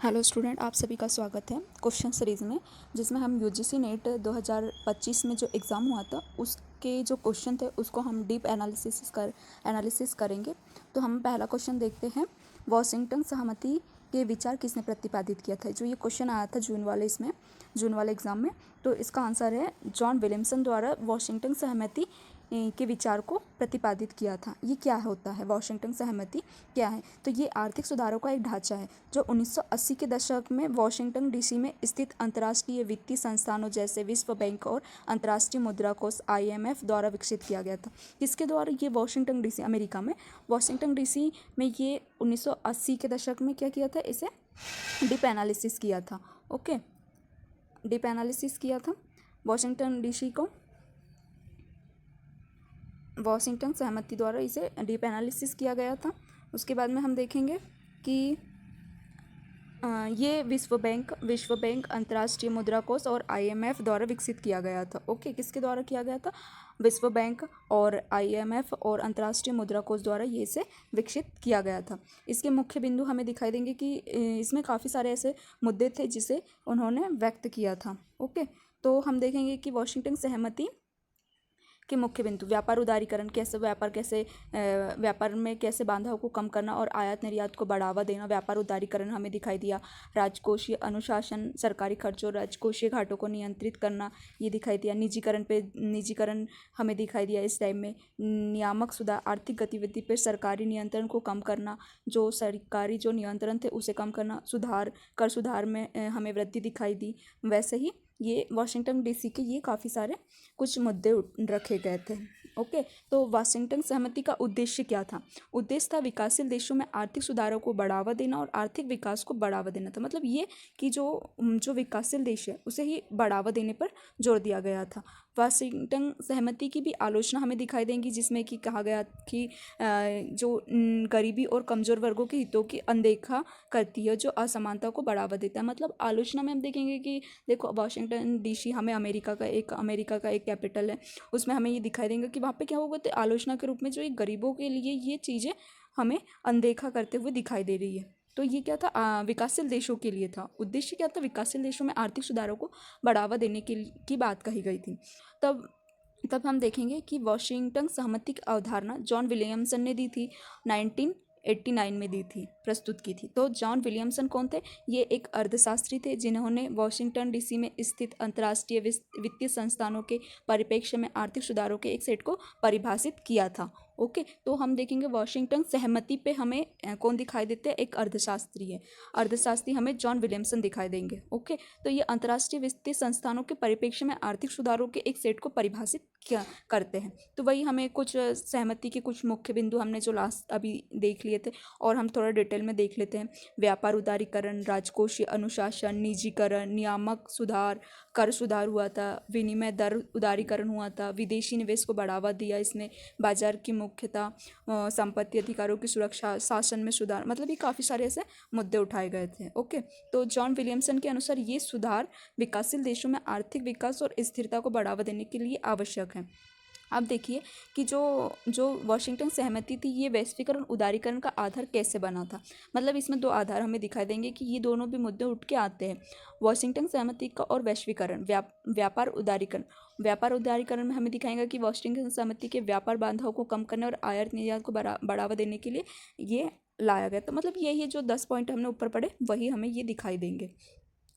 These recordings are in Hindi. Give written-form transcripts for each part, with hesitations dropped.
हेलो स्टूडेंट, आप सभी का स्वागत है क्वेश्चन सीरीज़ में, जिसमें हम यूजीसी नेट 2025 में जो एग्ज़ाम हुआ था उसके जो क्वेश्चन थे उसको हम डीप एनालिसिस करेंगे। तो हम पहला क्वेश्चन देखते हैं। वॉशिंगटन सहमति के विचार किसने प्रतिपादित किया था? जो ये क्वेश्चन आया था जून वाले एग्ज़ाम में, तो इसका आंसर है जॉन विलियमसन द्वारा वॉशिंगटन सहमति के विचार को प्रतिपादित किया था। ये क्या होता है? वॉशिंगटन सहमति क्या है? तो ये आर्थिक सुधारों का एक ढांचा है जो 1980 के दशक में वॉशिंगटन डीसी में स्थित अंतर्राष्ट्रीय वित्तीय संस्थानों जैसे विश्व बैंक और अंतर्राष्ट्रीय मुद्रा कोष IMF द्वारा विकसित किया गया था। किसके द्वारा? ये वॉशिंगटन डीसी, अमेरिका में वॉशिंगटन डीसी में ये 1980 के दशक में क्या किया था? इसे डीप एनालिसिस किया था। ओके, डीप एनालिसिस किया था वॉशिंगटन डीसी को। वॉशिंगटन सहमति द्वारा इसे डीप एनालिसिस किया गया था। उसके बाद में हम देखेंगे कि ये विश्व बैंक अंतर्राष्ट्रीय मुद्रा कोष और IMF द्वारा विकसित किया गया था। ओके, किसके द्वारा किया गया था? विश्व बैंक और IMF और अंतर्राष्ट्रीय मुद्रा कोष द्वारा ये इसे विकसित किया गया था। इसके मुख्य बिंदु हमें दिखाई देंगे कि इसमें काफ़ी सारे ऐसे मुद्दे थे जिसे उन्होंने व्यक्त किया था। ओके, तो हम देखेंगे कि वॉशिंगटन सहमति के मुख्य बिंदु: व्यापार उदारीकरण, व्यापार में कैसे बाधाओं को कम करना और आयात निर्यात को बढ़ावा देना, व्यापार उदारीकरण हमें दिखाई दिया। राजकोषीय अनुशासन, सरकारी खर्चों राजकोषीय घाटों को नियंत्रित करना, ये दिखाई दिया। निजीकरण हमें दिखाई दिया इस टाइम में। नियामक सुधार, आर्थिक गतिविधि पर सरकारी नियंत्रण को कम करना, जो सरकारी जो नियंत्रण थे उसे कम करना। कर सुधार में हमें वृद्धि दिखाई दी। वैसे ही ये वॉशिंगटन डीसी के ये काफ़ी सारे कुछ मुद्दे रखे गए थे। ओके, तो वाशिंगटन सहमति का उद्देश्य क्या था? उद्देश्य था विकासशील देशों में आर्थिक सुधारों को बढ़ावा देना और आर्थिक विकास को बढ़ावा देना था। मतलब ये कि जो विकासशील देश है उसे ही बढ़ावा देने पर जोर दिया गया था। वाशिंगटन सहमति की भी आलोचना हमें दिखाई देंगी, जिसमें कि कहा गया कि जो गरीबी और कमज़ोर वर्गों के हितों की अनदेखा करती है, जो असमानता को बढ़ावा देता है। मतलब आलोचना में हम देखेंगे कि देखो, वॉशिंगटन डीसी हमें अमेरिका का एक कैपिटल है, उसमें हमें ये दिखाई देंगे कि वहाँ पे क्या होगा, तो आलोचना के रूप में जो ये गरीबों के लिए ये चीज़ें हमें अनदेखा करते हुए दिखाई दे रही है। तो ये क्या था? विकासशील देशों के लिए था। उद्देश्य क्या था? विकासशील देशों में आर्थिक सुधारों को बढ़ावा देने की बात कही गई थी। तब हम देखेंगे कि वॉशिंगटन सहमति की अवधारणा जॉन विलियमसन ने दी थी, 1989 में दी थी, प्रस्तुत की थी। तो जॉन विलियमसन कौन थे? ये एक अर्थशास्त्री थे जिन्होंने वॉशिंगटन डीसी में स्थित अंतर्राष्ट्रीय वित्तीय संस्थानों के परिप्रेक्ष्य में आर्थिक सुधारों के एक सेट को परिभाषित किया था। ओके, तो हम देखेंगे वॉशिंगटन सहमति पे हमें कौन दिखाई देते हैं? एक अर्थशास्त्री है। अर्थशास्त्री हमें जॉन विलियमसन दिखाई देंगे। ओके, तो ये अंतर्राष्ट्रीय वित्तीय संस्थानों के परिप्रेक्ष्य में आर्थिक सुधारों के एक सेट को परिभाषित करते हैं। तो वही हमें कुछ सहमति के कुछ मुख्य बिंदु हमने जो लास्ट अभी देख लिए थे, और हम थोड़ा डिटेल में देख लेते हैं। व्यापार उदारीकरण, राजकोषीय अनुशासन, निजीकरण, नियामक सुधार, कर सुधार हुआ था, विनिमय दर उदारीकरण हुआ था, विदेशी निवेश को बढ़ावा दिया इसने, बाजार की मुख्यता, संपत्ति अधिकारों की सुरक्षा, शासन में सुधार। मतलब ये काफ़ी सारे ऐसे मुद्दे उठाए गए थे। ओके, तो जॉन विलियमसन के अनुसार ये सुधार विकासशील देशों में आर्थिक विकास और स्थिरता को बढ़ावा देने के लिए आवश्यक है। अब देखिए कि जो वॉशिंगटन सहमति थी, ये वैश्वीकरण उदारीकरण का आधार कैसे बना था। मतलब इसमें दो आधार हमें दिखाई देंगे कि ये दोनों भी मुद्दे उठ के आते हैं, वॉशिंगटन सहमति का और वैश्वीकरण। व्यापार उदारीकरण में हमें दिखाएगा कि वॉशिंगटन सहमति के व्यापार बाधाओं को कम करने और आयात निर्यात को बढ़ावा देने के लिए ये लाया गया। तो मतलब यही है, जो 10 पॉइंट हमने ऊपर पढ़े वही हमें ये दिखाई देंगे।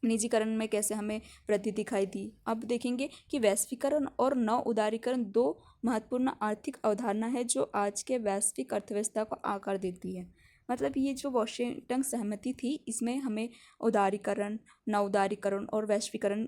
निजीकरण में कैसे हमें वृद्धि दिखाई दी। अब देखेंगे कि वैश्वीकरण और नव उदारीकरण दो महत्वपूर्ण आर्थिक अवधारणा है जो आज के वैश्विक अर्थव्यवस्था को आकार देती है। मतलब ये जो वॉशिंगटन सहमति थी, इसमें हमें उदारीकरण, नव उदारीकरण और वैश्वीकरण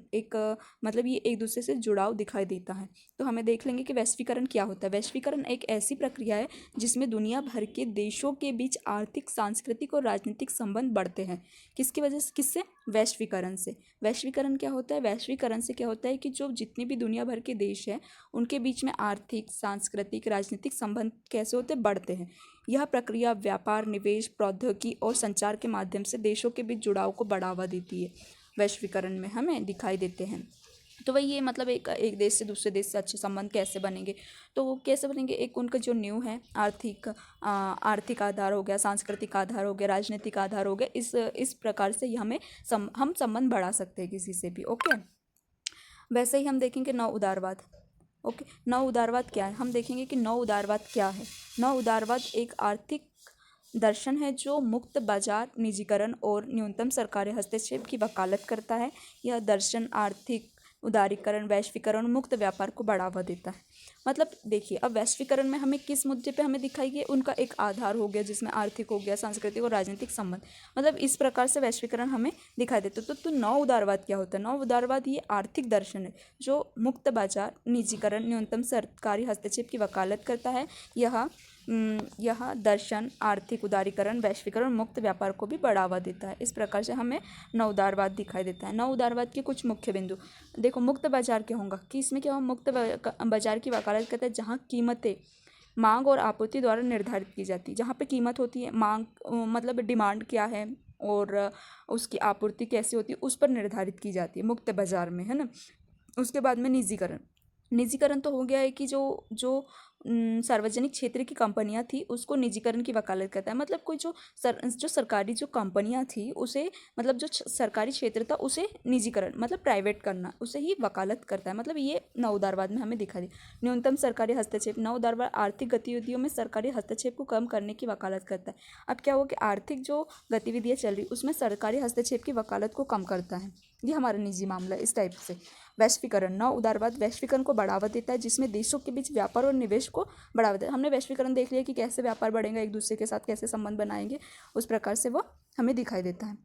मतलब ये एक दूसरे से जुड़ाव दिखाई देता है। तो हमें देख लेंगे कि वैश्वीकरण क्या होता है। वैश्वीकरण एक ऐसी प्रक्रिया है जिसमें दुनिया भर के देशों के बीच आर्थिक, सांस्कृतिक और राजनीतिक संबंध बढ़ते हैं। किसकी वजह से? किससे? वैश्वीकरण से। वैश्वीकरण क्या होता है? वैश्वीकरण से क्या होता है कि जो जितने भी दुनिया भर के देश हैं उनके बीच में आर्थिक, सांस्कृतिक, राजनीतिक संबंध कैसे होते? बढ़ते हैं। यह प्रक्रिया व्यापार, निवेश, प्रौद्योगिकी और संचार के माध्यम से देशों के बीच जुड़ाव को बढ़ावा देती है। वैश्वीकरण में हमें दिखाई देते हैं। तो वही ये मतलब एक एक देश से दूसरे देश से अच्छे संबंध कैसे बनेंगे, तो वो कैसे बनेंगे, एक उनका जो न्यू है आर्थिक आधार हो गया, सांस्कृतिक आधार हो गया, राजनीतिक आधार हो गया, इस प्रकार से ये हम संबंध बढ़ा सकते हैं किसी से भी। ओके, वैसे ही हम देखेंगे नव उदारवाद। ओके, नव उदारवाद क्या है, हम देखेंगे कि नव उदारवाद क्या है। नव उदारवाद एक आर्थिक दर्शन है जो मुक्त बाजार, निजीकरण और न्यूनतम सरकारी हस्तक्षेप की वकालत करता है। यह दर्शन आर्थिक उदारीकरण, वैश्वीकरण, मुक्त व्यापार को बढ़ावा देता है। मतलब देखिए, अब वैश्वीकरण में हमें किस मुद्दे पे हमें दिखाई गई, उनका एक आधार हो गया जिसमें आर्थिक हो गया, सांस्कृतिक और राजनीतिक संबंध, मतलब इस प्रकार से वैश्वीकरण हमें दिखाई देता है। तो नव उदारवाद क्या होता है, नव उदारवाद ये आर्थिक दर्शन है जो मुक्त बाजार, निजीकरण, न्यूनतम सरकारी हस्तक्षेप की वकालत करता है। यह दर्शन आर्थिक उदारीकरण, वैश्वीकरण, मुक्त व्यापार को भी बढ़ावा देता है। इस प्रकार से हमें नव उदारवाद दिखाई देता है। नव उदारवाद के कुछ मुख्य बिंदु देखो, मुक्त बाजार क्या होगा कि इसमें क्या होगा, मुक्त बाजार की वकालत करता है जहाँ कीमतें मांग और आपूर्ति द्वारा निर्धारित की जाती है। जहाँ पे कीमत होती है, मांग मतलब डिमांड क्या है और उसकी आपूर्ति कैसी होती है, उस पर निर्धारित की जाती है मुक्त बाजार में, है ना। उसके बाद में निजीकरण। निजीकरण तो हो गया है कि जो जो सार्वजनिक क्षेत्र की कंपनियां थी उसको निजीकरण की वकालत करता है। मतलब कोई जो सरकारी जो कंपनियां थी उसे, मतलब जो सरकारी क्षेत्र था उसे निजीकरण मतलब प्राइवेट करना, उसे ही वकालत करता है। मतलब ये नव उदारवाद में हमें दिखा दिया। न्यूनतम सरकारी हस्तक्षेप, नव उदारवाद आर्थिक गतिविधियों में सरकारी हस्तक्षेप को कम करने की वकालत करता है। अब क्या हुआ कि आर्थिक जो गतिविधियाँ चल रही उसमें सरकारी हस्तक्षेप की वकालत को कम करता है। ये हमारा निजी मामला है इस टाइप से। वैश्वीकरण, नव उदारवाद वैश्वीकरण को बढ़ावा देता है जिसमें देशों के बीच व्यापार और निवेश को बढ़ावा देता है। हमने वैश्वीकरण देख लिया कि कैसे व्यापार बढ़ेगा, एक दूसरे के साथ कैसे संबंध बनाएंगे, उस प्रकार से वो हमें दिखाई देता है।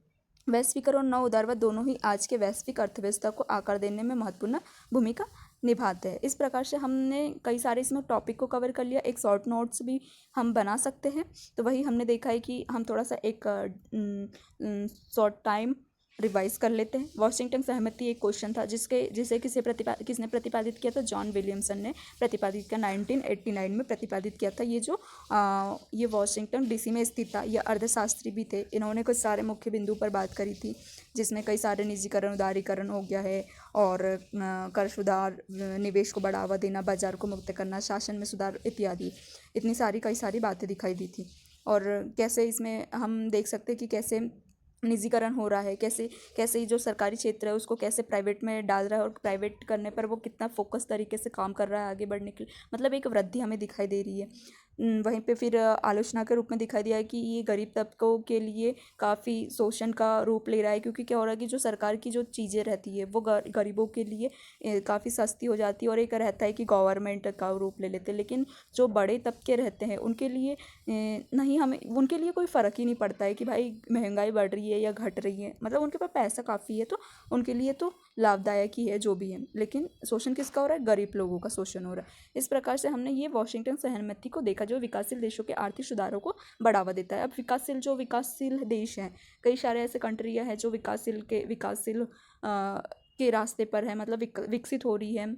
वैश्वीकरण और नव उदारवाद दोनों ही आज के वैश्विक अर्थव्यवस्था को आकार देने में महत्वपूर्ण भूमिका निभाते हैं। इस प्रकार से हमने कई सारे इसमें टॉपिक को कवर कर लिया। एक शॉर्ट नोट्स भी हम बना सकते हैं। तो वही हमने देखा है कि हम थोड़ा सा एक शॉर्ट टाइम रिवाइज कर लेते हैं। वॉशिंगटन सहमति एक क्वेश्चन था जिसे किसने प्रतिपादित किया था, जॉन विलियमसन ने प्रतिपादित किया, 1989 में प्रतिपादित किया था। ये वॉशिंगटन डीसी में स्थित था। ये अर्थशास्त्री भी थे। इन्होंने कुछ सारे मुख्य बिंदु पर बात करी थी जिसमें कई सारे निजीकरण, उदारीकरण हो गया है और कर सुधार, निवेश को बढ़ावा देना, बाजार को मुक्त करना, शासन में सुधार इत्यादि, इतनी सारी कई सारी बातें दिखाई दी थी। और कैसे इसमें हम देख सकते हैं कि कैसे निजीकरण हो रहा है, कैसे कैसे ही जो सरकारी क्षेत्र है उसको कैसे प्राइवेट में डाल रहा है और प्राइवेट करने पर वो कितना फोकस तरीके से काम कर रहा है आगे बढ़ने के लिए। मतलब एक वृद्धि हमें दिखाई दे रही है। वहीं पे फिर आलोचना के रूप में दिखाई दिया है कि ये गरीब तबकों के लिए काफ़ी शोषण का रूप ले रहा है, क्योंकि क्या हो रहा है कि जो सरकार की जो चीज़ें रहती है वो गरीबों के लिए काफ़ी सस्ती हो जाती है और एक रहता है कि गवर्नमेंट का रूप ले लेते हैं। लेकिन जो बड़े तबके रहते हैं उनके लिए नहीं, हमें उनके लिए कोई फ़र्क ही नहीं पड़ता है कि भाई महंगाई बढ़ रही है या घट रही है। मतलब उनके पास पैसा काफ़ी है तो उनके लिए तो लाभदायक ही है जो भी है। लेकिन शोषण किसका हो रहा है, गरीब लोगों का शोषण हो रहा है। इस प्रकार से हमने ये वॉशिंगटन सहमति को देखा जो विकासशील देशों के आर्थिक सुधारों को बढ़ावा देता है। अब विकासशील देश हैं, कई सारे ऐसे कंट्रियाँ हैं जो विकासशील के रास्ते पर है, मतलब विकसित हो रही है,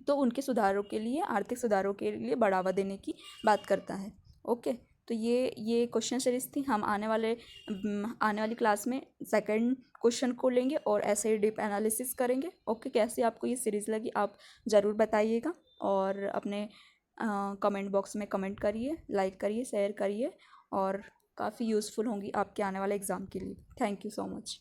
तो उनके सुधारों के लिए, आर्थिक सुधारों के लिए बढ़ावा देने की बात करता है। ओके, तो ये क्वेश्चन सीरीज थी। हम आने वाली क्लास में सेकंड क्वेश्चन को लेंगे और ऐसे ही डीप एनालिसिस करेंगे। ओके, कैसे आपको ये सीरीज़ लगी आप ज़रूर बताइएगा और अपने कमेंट बॉक्स में कमेंट करिए, लाइक करिए, शेयर करिए और काफ़ी यूज़फुल होंगी आपके आने वाले एग्ज़ाम के लिए। Thank you so much.